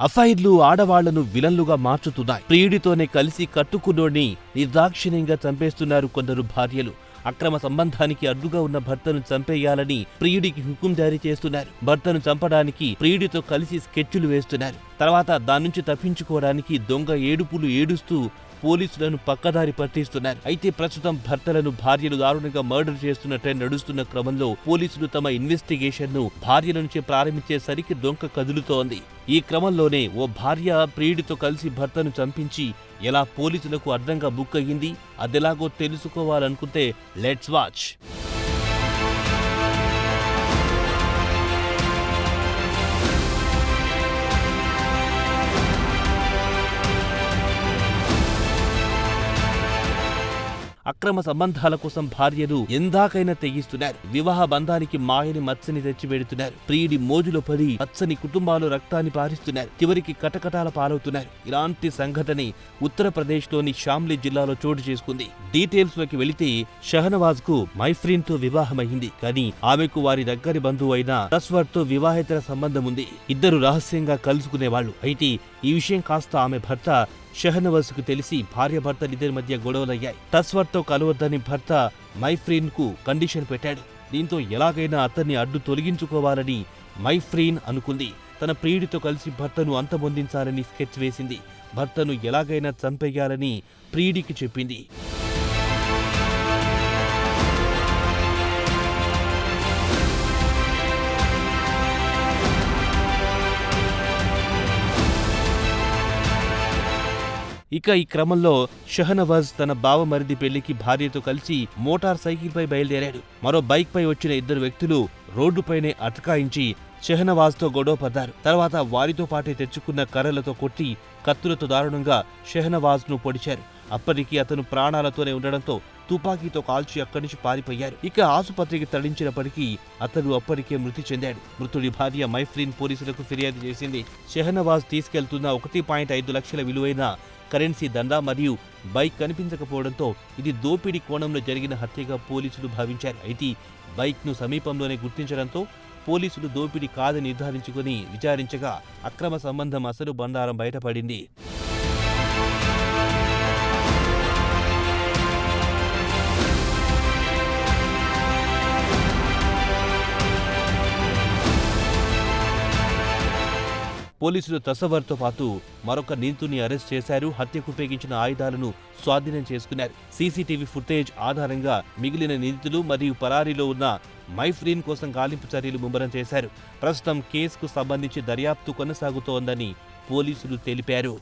అఫైర్లు ఆడవాళ్లను విలన్లుగా మార్చుతున్నాయి. ప్రియుడితోనే కలిసి కట్టుకున్నోడిని నిర్దాక్షిణ్యంగా చంపేస్తున్నారు కొందరు భార్యలు. అక్రమ సంబంధానికి అడ్డుగా ఉన్న భర్తను చంపేయాలని ప్రియుడికి హుకుం జారీ చేస్తున్నారు. భర్తను చంపడానికి ప్రియుడితో కలిసి స్కెచ్లు వేస్తున్నారు. తర్వాత దాన్నుంచి తప్పించుకోవడానికి దొంగ ఏడుపులు ఏడుస్తూ పోలీసులను పక్కదారి పట్టిస్తున్నారు. అయితే ప్రస్తుతం భర్తలను భార్యలు దారుణంగా మర్డర్ చేస్తున్న ట్రెండ్ నడుస్తున్న క్రమంలో పోలీసులు తమ ఇన్వెస్టిగేషన్ ను భార్యల నుంచి ప్రారంభించేసరికి డొంక కదులుతోంది. ఈ క్రమంలోనే ఓ భార్య ప్రియుడితో కలిసి భర్తను చంపించి ఎలా పోలీసులకు అడ్డంగా బుక్ అయ్యింది, అదెలాగో తెలుసుకోవాలనుకుంటే లెట్స్ వాచ్. అక్రమ సంబంధాల కోసం భార్యలు ఎందాకైనా తెగిస్తున్నారు. వివాహ బంధానికి మాయని మచ్చని తెచ్చిపెడుతున్నారు. ప్రియుడి మోజులో పడి పచ్చని కుటుంబాలు రక్తాన్ని పారిస్తున్నారు. చివరికి కటకటాల పాలవుతున్నారు. ఇలాంటి సంఘటన ఉత్తరప్రదేశ్ లోని షామ్లీ జిల్లాలో చోటు చేసుకుంది. డీటెయిల్స్ లోకి వెళితే షహనవాజ్ కు మైఫ్రీన్ తో వివాహమైంది. కానీ ఆమెకు వారి దగ్గరి బంధువు అయిన తస్వర్ తో వివాహేతర సంబంధం ఉంది. ఇద్దరు రహస్యంగా కలుసుకునేవాళ్లు. అయితే ఈ విషయం కాస్త ఆమె భర్త షహనవాజ్ కు తెలిసి భార్యాభర్తలిద్దరి మధ్య గొడవలయ్యాయి. తస్వర్ తో కలవద్దని భర్త మైఫ్రీన్ కు కండిషన్ పెట్టాడు. దీంతో ఎలాగైనా అతన్ని అడ్డు తొలగించుకోవాలని మైఫ్రీన్ అనుకుంది. తన ప్రియుడితో కలిసి భర్తను అంతమొందించాలని స్కెచ్ వేసింది. భర్తను ఎలాగైనా చంపేయాలని ప్రియుడికి చెప్పింది. ఇక ఈ క్రమంలో షహనవాజ్ తన బావమరిది పెళ్లికి భార్యతో కలిసి మోటార్ సైకిల్ పై బయలుదేరాడు. మరో బైక్ పై వచ్చిన ఇద్దరు వ్యక్తులు రోడ్డుపైనే అటకాయించి షహనవాజ్ తో గొడవ పడ్డారు. తర్వాత వారితో పాటే తెచ్చుకున్న కర్రలతో కొట్టి కత్తులతో దారుణంగా షహనవాజ్ ను పొడిచారు. అప్పటికి అతను ప్రాణాలతోనే ఉండడంతో తుపాకీతో కాల్చి అక్కడి నుంచి పారిపోయారు. ఇక ఆసుపత్రికి తరలించినప్పటికీ అతను అప్పటికే మృతి చెందాడు. మృతుడి భార్య మైఫ్రీన్ పోలీసులకు ఫిర్యాదు చేసింది. షహనవాజ్ తీసుకెళ్తున్న 1.5 లక్షల విలువైన కరెన్సీ దందా మరియు బైక్ కనిపించకపోవడంతో ఇది దోపిడీ కోణంలో జరిగిన హత్యగా పోలీసులు భావించారు. అయితే బైక్ ను సమీపంలోనే గుర్తించడంతో పోలీసులు దోపిడీ కాదని నిర్ధారించుకుని విచారించగా అక్రమ సంబంధం అసలు బండారం బయటపడింది. పోలీసులు తసవర్తో పాటు మరొక నిందితుడిని అరెస్ట్ చేశారు. హత్యకు ఉపయోగించిన ఆయుధాలను స్వాధీనం చేసుకున్నారు. సీసీటీవీ ఫుటేజ్ ఆధారంగా మిగిలిన నిందితులు మరియు పరారీలో ఉన్న మైఫ్రీన్ కోసం గాలింపు చర్యలు ముమ్మరం చేశారు. ప్రస్తుతం కేసుకు సంబంధించి దర్యాప్తు కొనసాగుతోందని పోలీసులు తెలిపారు.